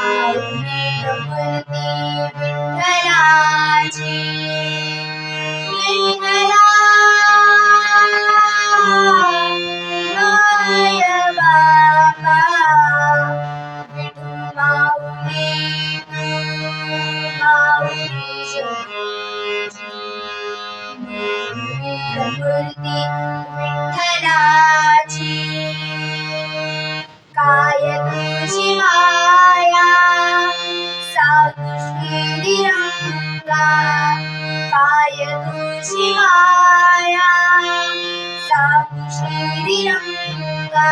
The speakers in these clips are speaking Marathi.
माऊली मूर्ती विठ्ठलाची विठ्ठला माय बाबा विठू माऊली तू माऊली मूर्ती विठ्ठलाची काय तुझी माया साधू श्रीरंगा काय तुझी माया साधू श्रीरंगा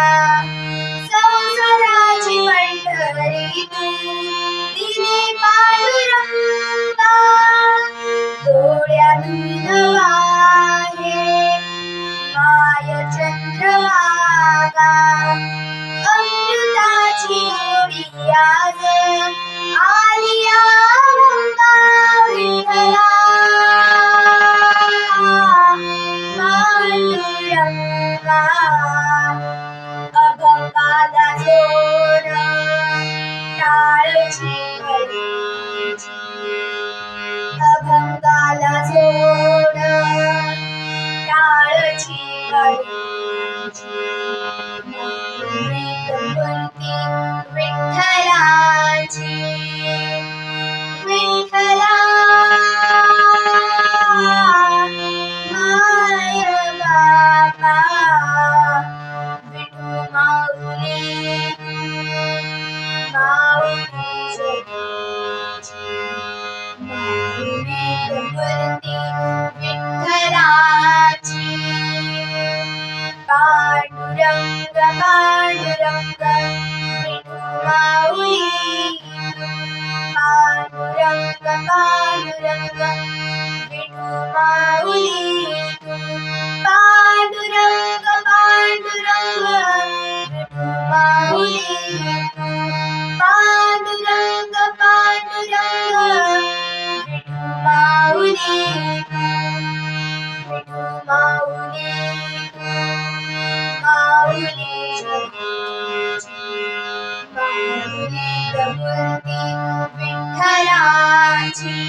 संसाराची पंढरी तू दिली पांडुरंगा डोळ्यातून वाहे माय चंद्रभागा अमृताची गोडी आज आलिया गंगा विठ्ठला पांडुरंगा अभंगाला जोड टाळची कळीची अभंगाला जोड टाळची कळीची मूर्ती विठ्ठलाची विठ्ठला माय बाबा विठू माऊली माऊली मूर्ती विठ्ठलाची पांडुरंग पांडुरंग विठू माऊली पांडुरंग पांडुरंग विठू माऊली पांडुरंग पांडुरंग विठू माऊली पांडुरंग पांडुरंग विठू माऊली विठू माऊली माऊली मूर्ती विठ्ठलाची